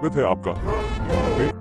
स्वागत है आपका।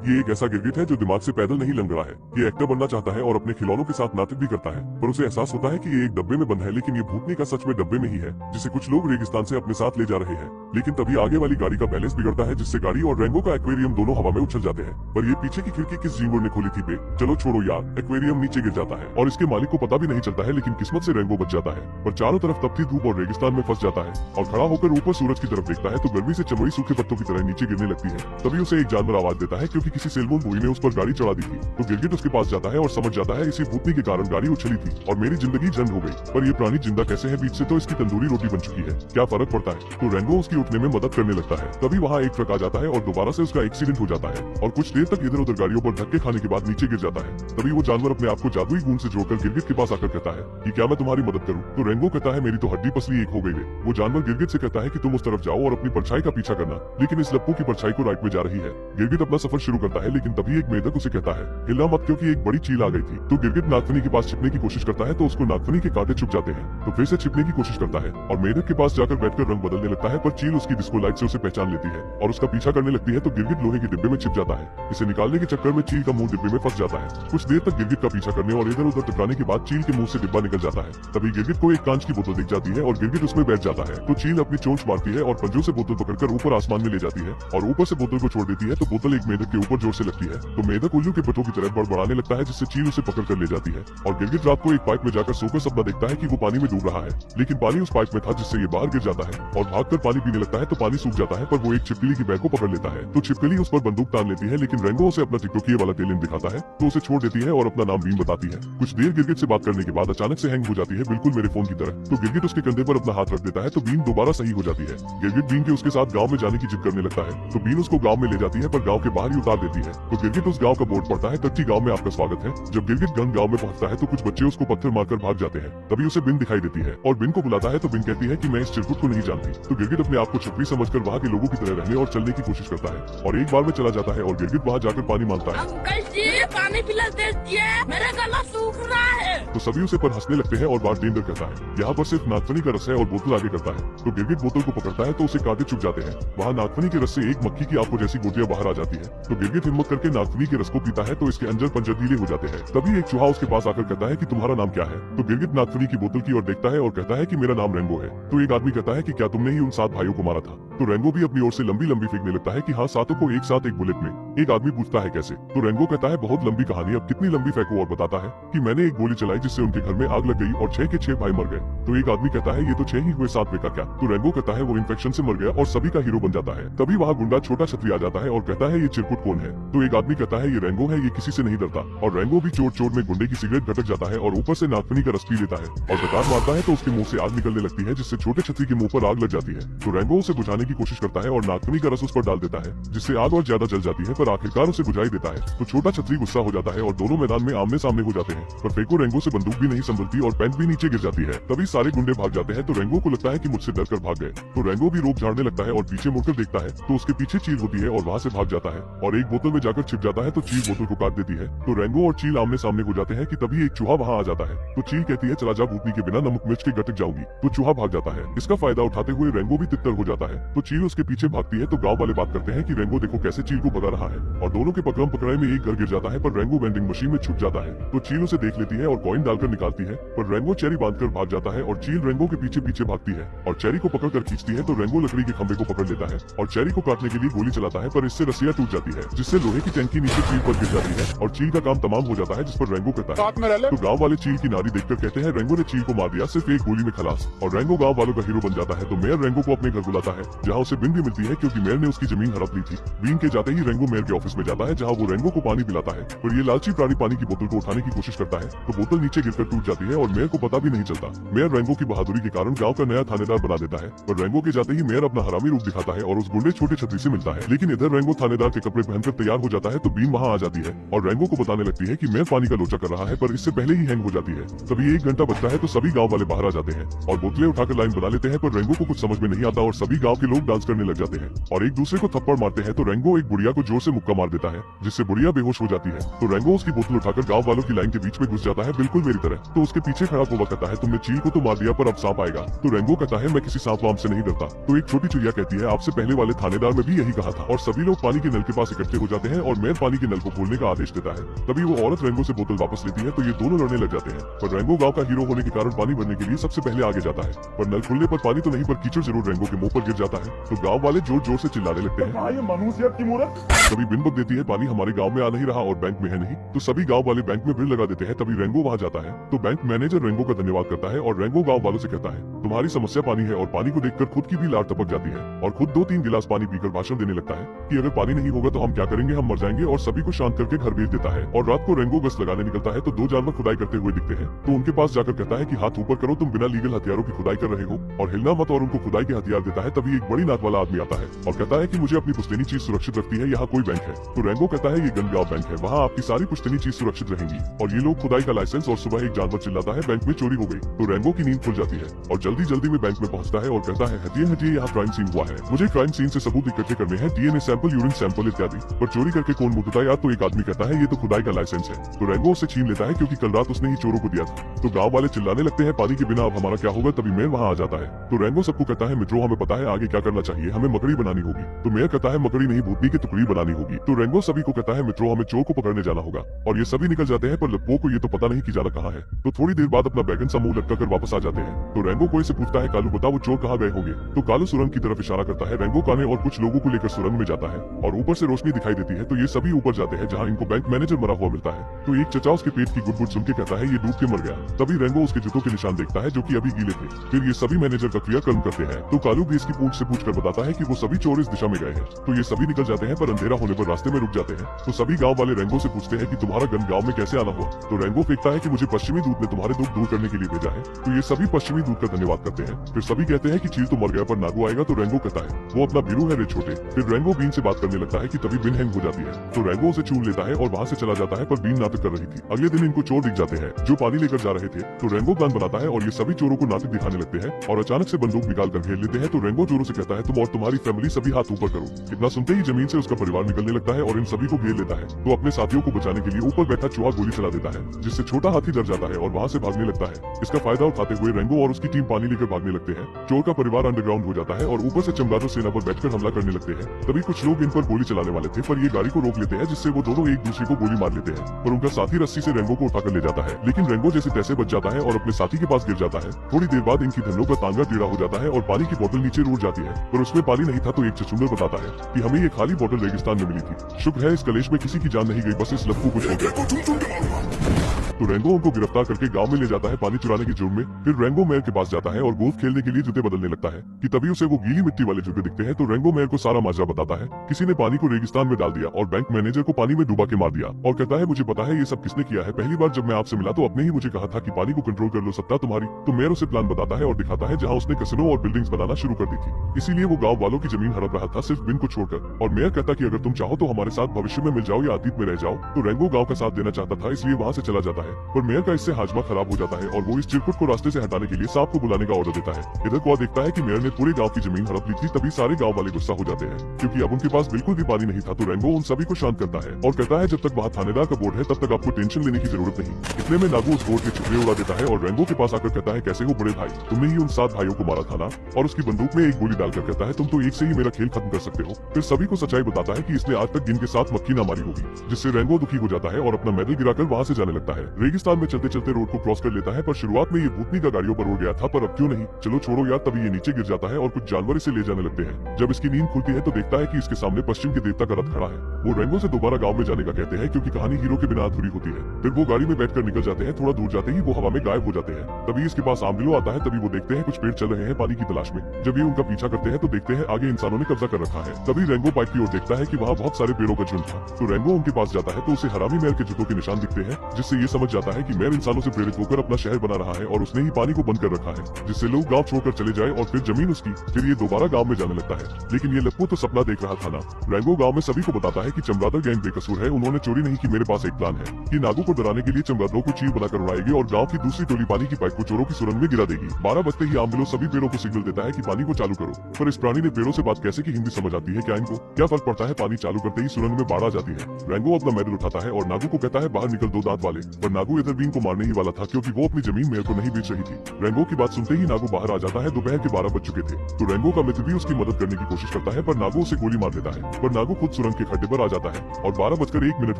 ये एक ऐसा गिरगिट है जो दिमाग से पैदल नहीं लंग रहा है। ये एक्टर बनना चाहता है और अपने खिलौनों के साथ नाटक भी करता है, पर उसे एहसास होता है कि ये एक डब्बे में बंद है, लेकिन ये भूतनी का सच में डब्बे में ही है, जिसे कुछ लोग रेगिस्तान से अपने साथ ले जा रहे हैं। लेकिन तभी आगे वाली गाड़ी का बैलेंस बिगड़ता है, जिससे गाड़ी और रेंगो का एक्वेरियम दोनों हवा में उछल जाते हैं। पर ये पीछे की खिड़की किस जीवों ने खोली थी बे? चलो छोड़ो यार, एक्वेरियम नीचे गिर जाता है और इसके मालिक को पता भी नहीं चलता है, लेकिन किस्मत से रेंगो बच जाता है। पर चारों तरफ तपती धूप और रेगिस्तान में फंस जाता है और खड़ा होकर ऊपर सूरज की तरफ देखता है तो गर्मी से चमड़ी सूखे पत्तों की तरह नीचे गिरने लगती है। तभी उसे एक जानवर आवाज देता है, क्योंकि किसी सेलमोन बुई ने उस पर गाड़ी चढ़ा दी थी। तो गिरगिट उसके पास जाता है और समझ जाता है इसी भूतनी के कारण गाड़ी उछली थी और मेरी जिंदगी जंग हो गई। पर ये प्राणी जिंदा कैसे है? बीच से तो इसकी तंदूरी रोटी बन चुकी है, क्या फर्क पड़ता है? तो रेंगो उसकी उठने में मदद करने लगता है। तभी वहाँ एक ट्रक आ जाता है और दोबारा से उसका एक्सीडेंट हो जाता है और कुछ देर तक इधर उधर गाड़ियों पर धक्के खाने के बाद नीचे गिर जाता है। तभी वो जानवर अपने आप को जादुई गूंज से जोड़कर गिरगिट के पास आकर कहता है कि क्या मैं तुम्हारी मदद करूं? तो रेंगो कहता है मेरी तो हड्डी पसली एक हो गई है। वो जानवर गिरगिट से कहता है कि तुम उस तरफ जाओ और अपनी परछाई का पीछा करना, लेकिन इस लप्पू की परछाई को राइट में जा रही है। गिरगिट अपना सफर शुरू करता है, लेकिन तभी एक मेढक उसे कहता है हिलना मत, क्योंकि एक बड़ी चील आ गई थी। तो गिरगिट नागफनी के पास छिपने की कोशिश करता है तो उसको नागफनी के कांटे चुभ जाते हैं। तो फिर से छिपने की कोशिश करता है और मेढक के पास जाकर बैठकर रंग बदलने लगता है, पर चील उसकी डिस्को लाइट से उसे पहचान लेती है और उसका पीछा करने लगती है। तो गिरगिट लोहे के डिब्बे में छिप जाता है। इसे निकालने के चक्कर में चील का मुंह डिब्बे में फंस जाता है। कुछ देर तक गिरगिट का पीछा करने और इधर उधर टकराने के बाद चील के मुंह से डिब्बा निकल जाता है। तभी गिरगिट को एक कांच की बोतल दिख जाती है और गिरगिट उसमें बैठ जाता है। तो चील अपनी चोंच मारती है और पंजों से बोतल पकड़कर ऊपर आसमान में ले जाती है और ऊपर से बोतल को छोड़ देती है। तो बोतल एक मेढक के ऊपर जोर से लगती है तो मेढक उल्लू के पट्टों की तरह बड़बड़ाने लगता है, जिससे चील उसे पकड़ कर ले जाती है। और गिरगिट रात को एक पाइप में जाकर सोकर सपना देखता है कि वो पानी में डूब रहा है, लेकिन पानी उस पाइप में था जिससे ये बाहर गिर जाता है और भागकर पानी पीने लगता है। तो पानी सूख जाता है, पर वो एक छिपकली की बैग को पकड़ लेता है। तो छिपकली उस पर बंदूक तान लेती है, लेकिन रेंगो उसे अपना टिकटोकिए वाला टेलेंट दिखाता है तो उसे छोड़ देती है और अपना नाम बीन बताती है। कुछ देर गिरगिट से बात करने के बाद अचानक से हैंग हो जाती है, बिल्कुल मेरे फोन की तरह। तो गिरगिट उसके कंधे पर अपना हाथ रख देता है तो बीन दोबारा सही हो जाती है। गिरगिट बीन के उसके साथ गाँव में जाने की जिद करने लगता है तो बीन उसको गाँव में ले जाती है, पर गाँव के बाहर ही उतार देती है। तो गिरगिट उस गाँव का बोर्ड पढ़ता है, कच्ची गाँव में आपका स्वागत है। जब गिरगिट गन गाँव में पहुंचता है तो कुछ बच्चे उसको पत्थर मारकर भाग जाते हैं। तभी उसे बिन दिखाई देती है और बिन को बुलाता है तो बिन कहती है कि मैं इस चिरकुट को नहीं जानती। तो गिरगिट अपने आप को छुपी समझकर वहाँ के लोगों की तरह रहने और चलने की कोशिश करता है और एक बार में चला जाता है और गिरगिट वहाँ जाकर पानी मांगता है। अंकल जी पानी पिला दीजिए, मेरा गला सूख रहा है। तो सभी उसे पर हंसने लगते हैं और बारटेंडर कहता है यहाँ पर सिर्फ नागफनी का रस है और बोतल आगे करता है। तो गिरगिट बोतल को पकड़ता है तो उसे कांटे चुभ जाते हैं। वहाँ नागफनी के रस से एक मक्खी की आपको जैसी गोटियां बाहर आ जाती है। तो गिरगिट हिम्मत करके नागफनी के रस को पीता है तो इसके अंजर पंजर ढीले हो जाते हैं। तभी एक चूहा उसके पास आकर कहता है कि तुम्हारा नाम क्या है? तो गिरगिट नागफनी की बोतल की ओर देखता है और कहता है कि मेरा नाम रेंगो है। तो एक आदमी कहता है कि क्या तुमने ही उन 7 भाइयों को मारा था? तो रेंगो भी अपनी ओर से लंबी लंबी फेंकने लगता है कि हाँ, 7 को एक साथ एक बुलेट में। एक आदमी पूछता है कैसे? तो रेंगो कहता है बहुत लंबी कहानी, अब कितनी लंबी फेंको, और बताता है कि मैंने एक गोली चलाई जिससे उनके घर में आग लग गई और 6 के 6 भाई मर गए। तो एक आदमी कहता है ये तो 6 ही हुए, 7वें का क्या? तो रेंगो कहता है वो इन्फेक्शन से मर गया और सभी का हीरो बन जाता है। तभी वहाँ गुंडा छोटा छतरी आ जाता है और कहता है ये चिरकुट कौन है? तो एक आदमी कहता है ये रेंगो है, ये किसी से नहीं डरता। और रेंगो भी चोट चोट में गुंडे की सिगरेट घटक जाता है और ऊपर से नागफनी का रस पी लेता है और डकार मारता है तो उसके मुंह से आग निकलने लगती है, जिससे छोटे छतरी के मुंह पर आग लग जाती है। तो रेंगो उसे बुझाने की कोशिश करता है और नागफनी का रस उस पर डाल देता है, जिससे आग और ज्यादा जल जाती है, पर आखिरकार उसे बुझा ही देता है। तो छोटा छतरी गुस्सा हो जाता है और दोनों मैदान में आमने सामने हो जाते हैं, पर फेंको रेंगो से बंदूक भी नहीं संभलती और पैंट भी नीचे गिर जाती है। तभी सारे गुंडे भाग जाते हैं तो रेंगो को लगता है कि मुझसे डर कर भाग गए। तो रेंगो भी रोक झाड़ने लगता है और पीछे मुड़कर देखता है तो उसके पीछे चील होती है और वहाँ से भाग जाता है और एक बोतल में जाकर छिप जाता है तो चील बोतल को काट देती है। तो रेंगो और चील आमने सामने हो जाते हैं कि तभी एक चूहा वहाँ आ जाता है। तो चील कहती है चला जा, भूतनी के बिना नमक मिर्च के गटक जाऊंगी। तो चूहा भाग जाता है। इसका फायदा उठाते हुए रेंगो भी तितर हो जाता है। तो चील उसके पीछे भागती है तो गाँव वाले बात करते हैं कि रेंगो देखो कैसे चील को भगा रहा है और दोनों के पकड़म पकड़ाई में एक घर गिर जाता है, पर रेंगो वेंडिंग मशीन में छुप जाता है। तो चील उसे देख लेती है और कॉइन डालकर निकालती है, पर रेंगो चेरी बांधकर भाग जाता है और चील रेंगो के पीछे पीछे भागती है और चेरी को पकड़कर खींचती है। तो रेंगो लकड़ी के खंभे को पकड़ लेता है और चेरी को काटने के लिए गोली चलाता है, पर इससे रस्सियां टूट जाती है, जिससे लोहे की टैंकी नीचे चील पर गिर जाती है और चील का काम तमाम हो जाता है, जिस पर रेंगो कहता है। तो गाँव वाले चील की नारी देखकर कहते हैं रेंगो ने चील को मार दिया सिर्फ एक गोली में खलास। और रेंगो गाँव वालों का हीरो बन जाता है। तो मेयर रेंगो को अपने घर बुलाता है, जहाँ उसे बिन भी मिलती है, क्योंकि मेयर ने उसकी जमीन हड़प ली थी। बीन के जाते ही रेंगो मेयर के ऑफिस में जाता है, जहाँ वो रेंगो को पानी पिलाता है, पर ये लालची प्राणी पानी की बोतल को उठाने की कोशिश करता है तो बोतल नीचे गिरकर टूट जाती है और मेयर को पता भी नहीं चलता। मेयर रेंगो की बहादुरी के कारण गांव का नया थानेदार बना देता है, पर रेंगो के जाते ही मेयर अपना हरामी रूप दिखाता है और उस गुंडे छोटे छतरी से मिलता है। लेकिन इधर रेंगो थानेदार के कपड़े पहनकर तैयार हो जाता है तो बीन वहाँ आ जाती है और रेंगो को बताने लगती है कि मेयर पानी का लोचा कर रहा है, पर इससे पहले ही हैंग हो जाती है। तभी 1 घंटा बचता है तो सभी गाँव वाले बाहर आ जाते हैं और बोतलें उठाकर लाइन बना लेते हैं, पर रेंगो को कुछ समझ में नहीं आता और सभी गाँव के लोग डांस करने लग जाते हैं और एक दूसरे को थप्पड़ मारते हैं। तो रेंगो एक बुढ़िया को जोर से मुक्का मार देता है, जिससे बुढ़िया बेहोश हो जाती है। तो रेंगो उसकी बोतल उठाकर गाँव वालों की लाइन के बीच में घुस जाता है, बिल्कुल मेरी तरह। तो उसके पीछे खड़ा कोवा कहता है तुमने चील को तो मार दिया, पर अब सांप आएगा। तो रेंगो कहता है मैं किसी सांप वाम से नहीं डरता। तो एक छोटी चिड़िया कहती है आपसे पहले वाले थानेदार में भी यही कहा रहा था और सभी लोग पानी के नल के पास इकट्ठे हो जाते हैं और मेयर पानी के नल को खोलने का आदेश देता है। तभी वो औरत रेंगो से बोतल वापस लेती है तो ये दोनों लड़ने लग जाते हैं, पर रेंगो गांव का हीरो होने के कारण पानी भरने के लिए सबसे पहले आगे जाता है। पर नल खुलने पर पानी तो नहीं पर कीचड़ जरूर रेंगो के मुंह पर गिर जाता है तो गाँव वाले जोर जोर से चिल्लाने लगते हैं, ये मनुष्यत की मूर्त। तभी बिन बक देती है पानी हमारे गांव में आ नहीं रहा और बैंक में है नहीं, तो सभी गांव वाले बैंक में भीड़ लगा देते हैं। तभी रेंगो वहां जाता है तो बैंक मैनेजर रेंगो का धन्यवाद करता है और रेंगो गांव वालों से कहता है, तुम्हारी समस्या पानी है, और पानी को देखकर खुद की भी लार टपक जाती है और खुद 2-3 गिलास पानी पीकर भाषण देने लगता है कि अगर पानी नहीं होगा तो हम क्या करेंगे, हम मर जाएंगे, और सभी को शांत करके घर भेज देता है। और रात को रेंगो गश्त लगाने निकलता है तो 2 जानवर खुदाई करते हुए दिखते हैं तो उनके पास जाकर कहता है कि हाथ ऊपर करो, तुम बिना लीगल हथियारों की खुदाई कर रहे हो और हिलना मत, और उनको खुदाई के हथियार देता है। तभी एक बड़ी नाक वाला आदमी आता है और कहता है कि मुझे अपनी पुश्तैनी चीज सुरक्षित रखती है, यहाँ कोई बैंक है। तो रेंगो कहता है ये गनगांव बैंक है, वहाँ आपकी सारी पुश्तैनी चीज सुरक्षित रहेंगी। और ये लोग खुदाई का लाइसेंस, और सुबह एक जानवर चिल्लाता है बैंक में चोरी हो गई तो रेंगो की नींद खुल जाती है और जल्दी जल्दी में बैंक में पहुंचता है और कहता है हटिए यहाँ क्राइम सीन हुआ है, मुझे क्राइम सीन से सबूत इकट्ठे करने हैं, डीएनए सैंपल, यूरिन सैंपल इत्यादि। पर चोरी करके कौन मुंह धुता यार, तो एक आदमी कहता है ये तो खुदाई का लाइसेंस है। तो रेंगो उसे छीन लेता है क्योंकि कल रात उसने ही चोरों को दिया था। तो गाँव वाले चिल्लाने लगते हैं पानी के बिना अब हमारा क्या होगा। तभी मेयर वहाँ आ जाता है तो रेंगो सबको कहता है मित्रों हमें पता है आगे क्या करना चाहिए, हमें मकड़ी बनानी होगी। तो मेयर कहता है मकड़ी नहीं भूतनी की टुकड़ी बनानी होगी। तो रेंगो सभी को कहता है मित्रों हमें चोर को पकड़ने जाना होगा, और ये सभी निकल जाते हैं पर लप्पो को ये तो पता नहीं कि जाना कहाँ है। तो थोड़ी देर बाद अपना बैगन सा मुंह लटका कर वापस आ जाते हैं तो रेंगो कोई से पूछता है कालू बता वो चोर कहाँ गए होंगे। तो कालू सुरंग की तरफ इशारा करता है, रेंगो काने और कुछ लोगों को लेकर सुरंग में जाता है और ऊपर से रोशनी दिखाई देती है तो ये सभी ऊपर जाते हैं जहाँ इनको बैंक मैनेजर मरा हुआ मिलता है। तो एक चचा उसके पेट की गुड़गुड़ सुन के कहता है ये डूब के मर गया। तभी रेंगो उसके जूतों के निशान देखता है जो कि अभी गीले थे। फिर ये सभी मैनेजर का क्रियाक्रम करते हैं तो कालू भी इसकी पूछ से पूछकर बताता है कि वो सभी चोर इस दिशा में गए हैं। तो ये सभी निकल जाते हैं पर अंधेरा होने पर रास्ते में रुक जाते हैं। तो सभी गांव वाले रेंगो से पूछते हैं कि तुम्हारा गन गांव में कैसे आना हुआ। तो रेंगो फेंकता है कि मुझे पश्चिमी दूत ने तुम्हारे दुख दूर करने के लिए भेजा है। तो ये सभी पश्चिमी दूत का धन्यवाद करते हैं। फिर सभी कहते हैं कि चील तो मर गया पर नागू आएगा। तो रेंगो कहता है वो अपना भीरू है रे छोटे। फिर रेंगो बीन से बात करने लगता है कि तभी बिन हैंग हो जाती है तो रेंगो उसे चूम लेता है और वहाँ से चला जाता है पर बीन नाटक कर रही थी। अगले दिन इनको चोर दिख जाते हैं जो पानी लेकर जा रहे थे तो रेंगो प्लान बनाता है और ये सभी चोरों को नाटक दिखाने लगते हैं और अचानक से बंदूक निकाल कर घेर लेते हैं। तो रेंगो चोरों से कहता है तुम और तुम्हारी फैमिली सभी हाथ ऊपर करो। इतना सुनते ही जमीन से उसका परिवार निकलने लगता है और इन सभी को घेर लेता है। तो अपने साथियों को बचाने के लिए ऊपर बैठा चूहा गोली चला देता है जिससे छोटा हाथी डर जाता है और वहाँ से भागने लगता है। इसका फायदा उठाते हुए रेंगो और उसकी टीम पानी लेकर भागने लगते हैं। चोर का परिवार अंडरग्राउंड हो जाता है और ऊपर से चमगादड़ सेना पर बैठकर हमला करने लगते हैं। तभी कुछ लोग इन पर गोली चलाने वाले थे पर ये गाड़ी को रोक लेते हैं जिससे वो दोनों एक दूसरे को गोली मार लेते हैं। पर उनका साथी रस्सी से रेंगो को उठाकर ले जाता है लेकिन रेंगो जैसे तैसे बच जाता है और अपने साथी के पास गिर जाता है। थोड़ी देर बाद इनकी धन्नों का तांगा टेढ़ा हो जाता है और पानी की बोतल नीचे रुड़ जाती है पर उसमें पानी नहीं था। तो एक चचुंदर बताता है कि हमें ये खाली बोतल रेगिस्तान में मिली थी। शुक्र है इस कलेश में किसी की जान नहीं गई, बस इस लप्पू को छोड़ गया। तो रेंगो उनको गिरफ्तार करके गांव में ले जाता है पानी चुराने के जुर्म में। फिर रेंगो मेयर के पास जाता है और गोल्फ खेलने के लिए जूते बदलने लगता है कि तभी उसे वो गीली मिट्टी वाले जूते दिखते हैं। तो रेंगो मेयर को सारा माजरा बताता है किसी ने पानी को रेगिस्तान में डाल दिया और बैंक मैनेजर को पानी में डुबा के मार दिया और कहता है मुझे पता है ये सब किसने किया है। पहली बार जब मैं आपसे मिला तो आपने ही मुझे कहा था कि पानी को कंट्रोल कर लो, सत्ता तुम्हारी। तो मेयर उसे प्लान बताता है और दिखाता है जहाँ उसने कैसिनो और बिल्डिंग्स बनाना शुरू कर दी थी, इसीलिए वो गाँव वालों की जमीन हड़प रहा था सिर्फ बिन को छोड़कर। और मेयर कहता कि अगर तुम चाहो तो हमारे साथ भविष्य में मिल जाओ या अतीत में रह जाओ। तो रेंगो गाँव का साथ देना चाहता था इसलिए वहाँ से चला जाता है पर मेयर का इससे हाजमा खराब हो जाता है और वो इस चिरकुट को रास्ते से हटाने के लिए सांप को बुलाने का ऑर्डर देता है। इधर को देखता है कि मेयर ने पूरे गांव की जमीन हड़प ली थी। तभी सारे गांव वाले गुस्सा हो जाते हैं क्योंकि अब उनके पास बिल्कुल भी पानी नहीं था। तो रेंगो उन सभी को शांत करता है और कहता है जब तक वहाँ थानेदार का बोर्ड है तब तक आपको टेंशन लेने की जरूरत नहीं। इतने में नागू उस बोर्ड के छुपड़े उड़ा देता है और रेंगो के पास आकर कहता है कैसे हो बड़े भाई, तुमने ही उन 7 भाइयों को मारा था ना। और उसकी बंदूक में एक गोली डालकर कहता है तुम तो एक से ही मेरा खेल खत्म कर सकते हो। फिर सभी को सच्चाई बताता है कि इसने आज तक गिन के 7 मक्खी ना मारी होगी, जिससे रेंगो दुखी हो जाता है और अपना मेडल गिराकर वहाँ से जाने लगता है। रेगिस्तान में चलते चलते रोड को क्रॉस कर लेता है पर शुरुआत में ये भूतनी का गाड़ियों पर उड़ गया था पर अब क्यों नहीं, चलो छोड़ो यार। तभी ये नीचे गिर जाता है और कुछ जानवर इसे ले जाने लगते हैं। जब इसकी नींद खुलती है तो देखता है कि इसके सामने पश्चिम के देवता का रथ खड़ा है। वो रेंगो से दोबारा गांव में जाने का कहते हैं क्योंकि कहानी हीरो के बिना अधूरी होती है। फिर वो गाड़ी में बैठकर निकल जाते हैं। थोड़ा दूर जाते ही वो हवा में गायब हो जाते हैं। तभी इसके पास आमबिलो आता है। तभी वो देखते हैं कुछ पेड़ चल रहे हैं पानी की तलाश में। जब ये उनका पीछा करते हैं तो देखते हैं आगे इंसानों ने कब्जा कर रखा है। तभी रेंगो पाइप की ओर देखता है कि वहाँ बहुत सारे पेड़ों का झुंड था। तो रेंगो उनके पास जाता है तो उसे हरामी मेयर के जूतों के निशान दिखते हैं, जिससे ये समझ जाता है कि मेयर इंसानों से प्रेरित होकर अपना शहर बना रहा है और उसने ही पानी को बंद कर रखा है जिससे लोग गांव छोड़कर चले जाए और फिर जमीन उसकी। फिर ये दोबारा गांव में जाने लगता है लेकिन ये लप्पू तो सपना देख रहा था ना। रेंगो गांव में सभी को बताता है कि चमगादड़ गैंग बेकसूर है, उन्होंने चोरी नहीं की। मेरे पास एक प्लान है कि नागू को डराने के लिए चमगादड़ों को चील बनाकर उड़ाएगी और गांव की दूसरी टोली पानी की पाइप को चोरों की सुरंग में गिरा देगी। 12 बजते ही आमबिलो सभी पेड़ों को सिग्नल देता है कि पानी को चालू करो। पर इस प्राणी ने पेड़ों से बात कैसे की हिंदी समझ आती है क्या इनको? क्या फर्क पड़ता है, पानी चालू करते ही सुरंग में बाढ़ आ जाती है। रेंगो अपना मेडल उठाता है और नागू को कहता है बाहर निकल दो दांत वाले। पर नागू इधर बीन को मारने ही वाला था क्योंकि वो अपनी जमीन मेयर को नहीं बेच रही थी। रेंगो की बात सुनते ही नागू बाहर आ जाता है। दोपहर के 12 बज चुके थे तो रेंगो का मित्र भी उसकी मदद करने की कोशिश करता है पर नागू उसे गोली मार देता है। पर नागू खुद सुरंग के खड्डे पर आ जाता है और 12:01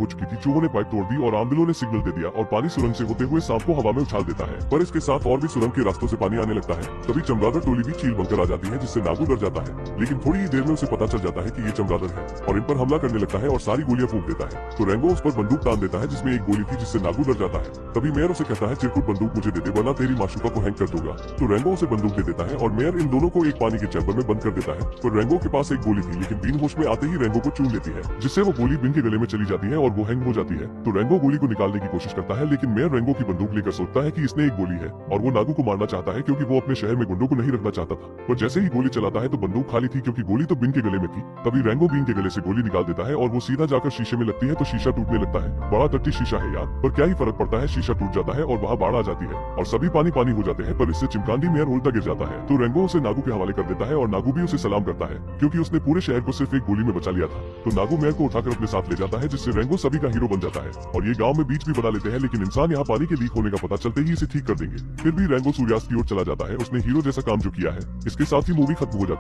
हो चुकी थी। चूहों ने पाइप तोड़ दी और आमबिलों ने सिग्नल दे दिया और पानी सुरंग से होते हुए सांप को हवा में उछाल देता है। पर इसके साथ और भी सुरंग के रास्तों से पानी आने लगता है। तभी चमगादड़ टोली भी चील बनकर आ जाती है जिससे नागू डर जाता है। लेकिन थोड़ी ही देर में उसे पता चल जाता है कि ये चमगादड़ है और इन पर हमला करने लगता है और सारी गोलियां फूंक देता है। तो रेंगो उस पर बंदूक तान देता है जिसमें एक गोली थी जिससे नागू डर जाता है। तभी मेयर उसे कहता है चिरकुट बंदूक मुझे दे दे वरना तेरी माशूका को हैंग कर दूंगा। तो रेंगो उसे बंदूक दे देता है और मेयर इन दोनों को एक पानी के चैम्बर में बंद कर देता है। पर रेंगो के पास एक गोली थी लेकिन बीन होश में आते ही रेंगो को चूम लेती है जिससे वो गोली बीन के गले में चली जाती है और वो हैंग हो जाती है। तो रेंगो गोली को निकालने की कोशिश करता है लेकिन मेयर रेंगो की बंदूक लेकर सोचता है कि इसने एक गोली है और वो नागू को मारना चाहता है क्योंकि वो अपने शहर में गुंडों को नहीं रखना चाहता था। पर जैसे ही गोली चलाता है तो बंदूक खाली थी क्योंकि गोली तो बीन के गले में थी। तभी रेंगो बीन के गले से गोली निकाल देता है और वो सीधा जाकर शीशे में लगती है तो शीशा टूटने लगता है। बड़ा टट्टी शीशा है यार, पर क्या ही फर्क पड़ता है, शीशा टूट जाता है और वहाँ बाढ़ आ जाती है और सभी पानी पानी हो जाते हैं। पर इससे चिमकांडी मेयर उल्टा गिर जाता है तो रेंगो उसे नागू के हवाले कर देता है और नागू भी उसे सलाम करता है क्योंकि उसने पूरे शहर को सिर्फ एक गोली में बचा लिया था। तो नागू मेयर को उठाकर अपने साथ ले जाता है जिससे रेंगो सभी का हीरो बन जाता है और ये गाँव में बीच भी बना लेते हैं। लेकिन इंसान यहाँ पानी के लीक होने का पता चलते ही इसे ठीक कर देंगे। फिर भी रेंगो सूर्यास्त की ओर चला जाता है। उसने हीरो जैसा काम जो किया है इसके साथ ही मूवी खत्म हो जाती है।